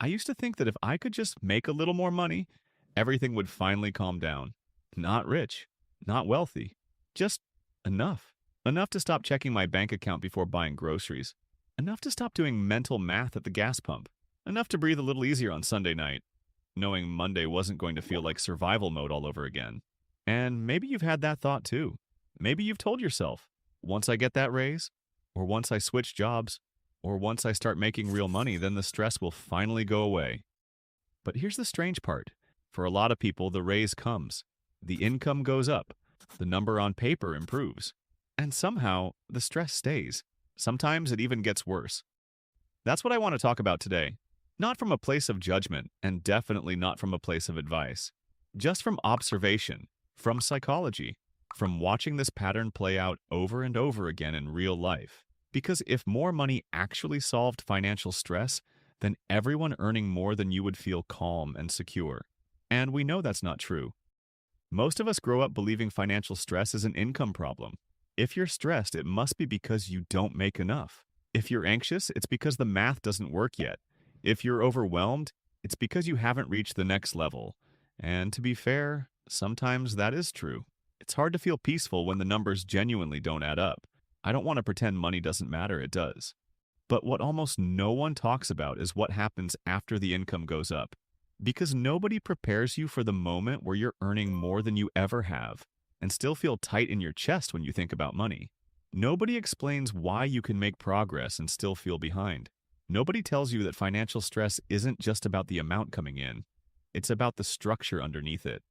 I used to think that if I could just make a little more money, everything would finally calm down. Not rich, not wealthy, just enough. Enough to stop checking my bank account before buying groceries. Enough to stop doing mental math at the gas pump. Enough to breathe a little easier on Sunday night, knowing Monday wasn't going to feel like survival mode all over again. And maybe you've had that thought too. Maybe you've told yourself, once I get that raise, or once I switch jobs, or once I start making real money, then the stress will finally go away. But here's the strange part. For a lot of people, the raise comes. The income goes up. The number on paper improves. And somehow, the stress stays. Sometimes it even gets worse. That's what I want to talk about today. Not from a place of judgment, and definitely not from a place of advice. Just from observation, from psychology, from watching this pattern play out over and over again in real life. Because if more money actually solved financial stress, then everyone earning more than you would feel calm and secure. And we know that's not true. Most of us grow up believing financial stress is an income problem. If you're stressed, it must be because you don't make enough. If you're anxious, it's because the math doesn't work yet. If you're overwhelmed, it's because you haven't reached the next level. And to be fair, sometimes that is true. It's hard to feel peaceful when the numbers genuinely don't add up. I don't want to pretend money doesn't matter, it does. But what almost no one talks about is what happens after the income goes up. Because nobody prepares you for the moment where you're earning more than you ever have and still feel tight in your chest when you think about money. Nobody explains why you can make progress and still feel behind. Nobody tells you that financial stress isn't just about the amount coming in. It's about the structure underneath it.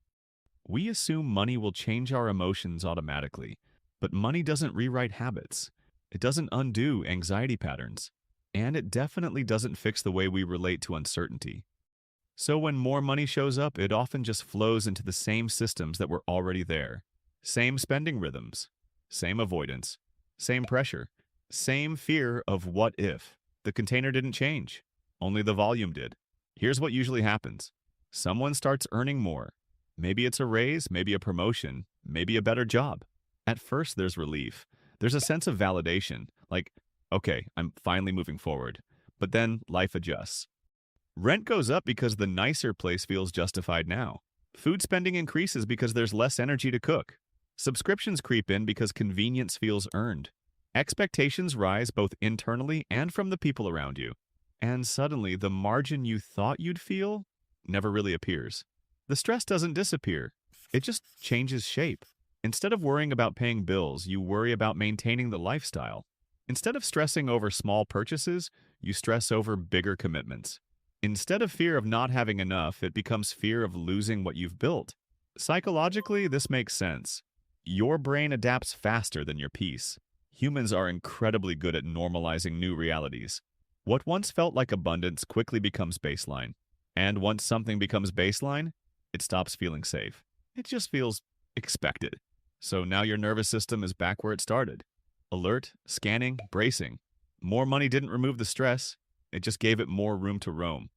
We assume money will change our emotions automatically, but money doesn't rewrite habits. It doesn't undo anxiety patterns. And it definitely doesn't fix the way we relate to uncertainty. So when more money shows up, it often just flows into the same systems that were already there. Same spending rhythms, same avoidance, same pressure, same fear of what if. The container didn't change, only the volume did. Here's what usually happens. Someone starts earning more. Maybe it's a raise, maybe a promotion, maybe a better job. At first, there's relief. There's a sense of validation, like, okay, I'm finally moving forward. But then life adjusts. Rent goes up because the nicer place feels justified now. Food spending increases because there's less energy to cook. Subscriptions creep in because convenience feels earned. Expectations rise both internally and from the people around you. And suddenly, the margin you thought you'd feel never really appears. The stress doesn't disappear. It just changes shape. Instead of worrying about paying bills, you worry about maintaining the lifestyle. Instead of stressing over small purchases, you stress over bigger commitments. Instead of fear of not having enough, it becomes fear of losing what you've built. Psychologically, this makes sense. Your brain adapts faster than your peace. Humans are incredibly good at normalizing new realities. What once felt like abundance quickly becomes baseline. And once something becomes baseline, it stops feeling safe. It just feels expected. So now your nervous system is back where it started. Alert, scanning, bracing. More money didn't remove the stress, it just gave it more room to roam.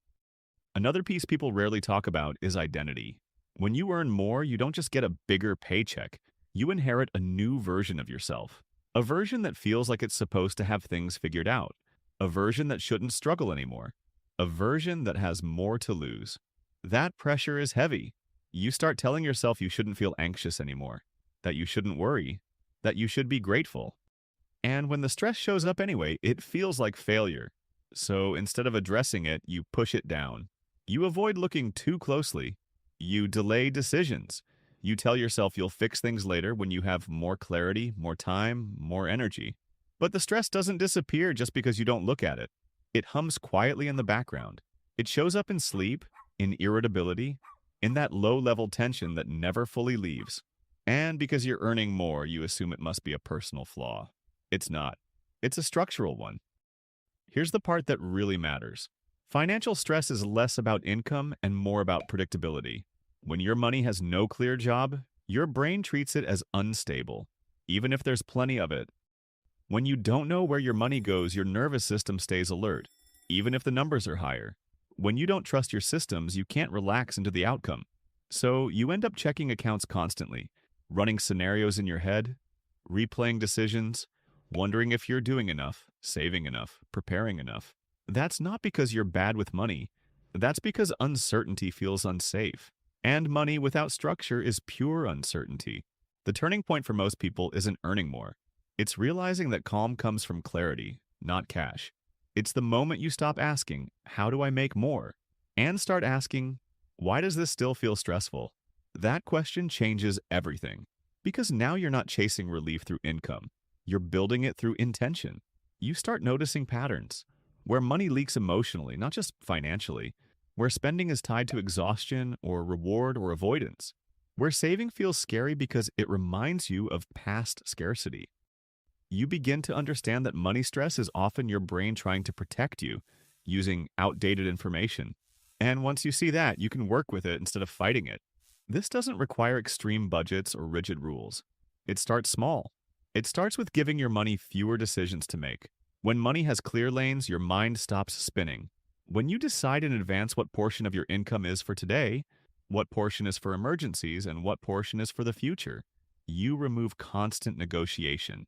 Another piece people rarely talk about is identity. When you earn more, you don't just get a bigger paycheck. You inherit a new version of yourself. A version that feels like it's supposed to have things figured out. A version that shouldn't struggle anymore. A version that has more to lose. That pressure is heavy. You start telling yourself you shouldn't feel anxious anymore, that you shouldn't worry, that you should be grateful. And when the stress shows up anyway, it feels like failure. So instead of addressing it, you push it down. You avoid looking too closely. You delay decisions. You tell yourself you'll fix things later when you have more clarity, more time, more energy. But the stress doesn't disappear just because you don't look at it. It hums quietly in the background. It shows up in sleep, in irritability, in that low-level tension that never fully leaves. And because you're earning more, you assume it must be a personal flaw. It's not. It's a structural one. Here's the part that really matters. Financial stress is less about income and more about predictability. When your money has no clear job, your brain treats it as unstable, even if there's plenty of it. When you don't know where your money goes, your nervous system stays alert, even if the numbers are higher. When you don't trust your systems, you can't relax into the outcome. So you end up checking accounts constantly, running scenarios in your head, replaying decisions, wondering if you're doing enough, saving enough, preparing enough. That's not because you're bad with money. That's because uncertainty feels unsafe, and money without structure is pure uncertainty. The turning point for most people isn't earning more. It's realizing that calm comes from clarity, not cash. It's the moment you stop asking, how do I make more? And start asking, why does this still feel stressful? That question changes everything. Because now you're not chasing relief through income. You're building it through intention. You start noticing patterns where money leaks emotionally, not just financially, where spending is tied to exhaustion or reward or avoidance, where saving feels scary because it reminds you of past scarcity. You begin to understand that money stress is often your brain trying to protect you using outdated information. And once you see that, you can work with it instead of fighting it. This doesn't require extreme budgets or rigid rules. It starts small. It starts with giving your money fewer decisions to make. When money has clear lanes, your mind stops spinning. When you decide in advance what portion of your income is for today, what portion is for emergencies, and what portion is for the future, you remove constant negotiation.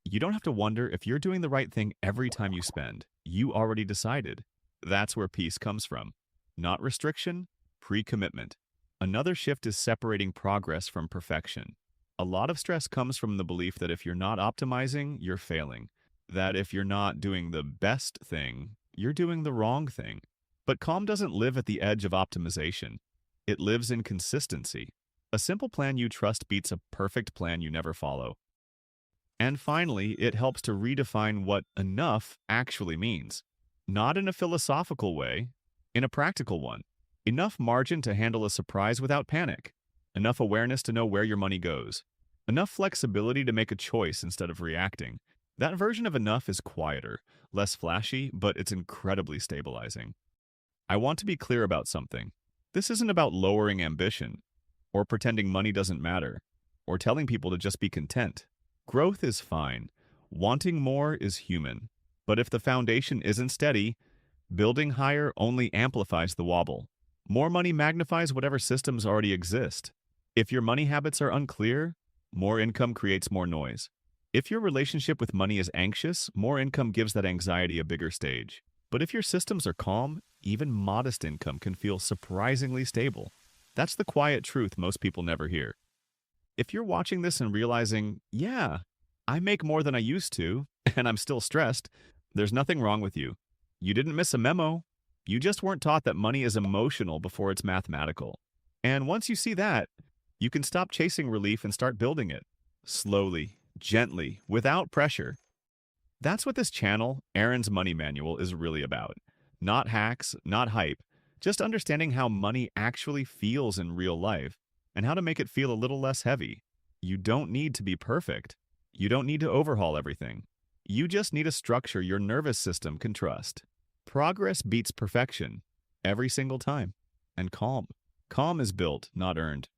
You don't have to wonder if you're doing the right thing every time you spend. You already decided. That's where peace comes from. Not restriction, pre-commitment. Another shift is separating progress from perfection. A lot of stress comes from the belief that if you're not optimizing, you're failing. That if you're not doing the best thing, you're doing the wrong thing. But calm doesn't live at the edge of optimization. It lives in consistency. A simple plan you trust beats a perfect plan you never follow. And finally, it helps to redefine what enough actually means. Not in a philosophical way, in a practical one. Enough margin to handle a surprise without panic. Enough awareness to know where your money goes. Enough flexibility to make a choice instead of reacting. That version of enough is quieter, less flashy, but it's incredibly stabilizing. I want to be clear about something. This isn't about lowering ambition, or pretending money doesn't matter, or telling people to just be content. Growth is fine. Wanting more is human. But if the foundation isn't steady, building higher only amplifies the wobble. More money magnifies whatever systems already exist. If your money habits are unclear, more income creates more noise. If your relationship with money is anxious, more income gives that anxiety a bigger stage. But if your systems are calm, even modest income can feel surprisingly stable. That's the quiet truth most people never hear. If you're watching this and realizing, yeah, I make more than I used to, and I'm still stressed, there's nothing wrong with you. You didn't miss a memo. You just weren't taught that money is emotional before it's mathematical. And once you see that, you can stop chasing relief and start building it. Slowly, gently, without pressure. That's what this channel, Aaron's Money Manual, is really about. Not hacks, not hype, just understanding how money actually feels in real life and how to make it feel a little less heavy. You don't need to be perfect. You don't need to overhaul everything. You just need a structure your nervous system can trust. Progress beats perfection every single time. And calm. Calm is built, not earned.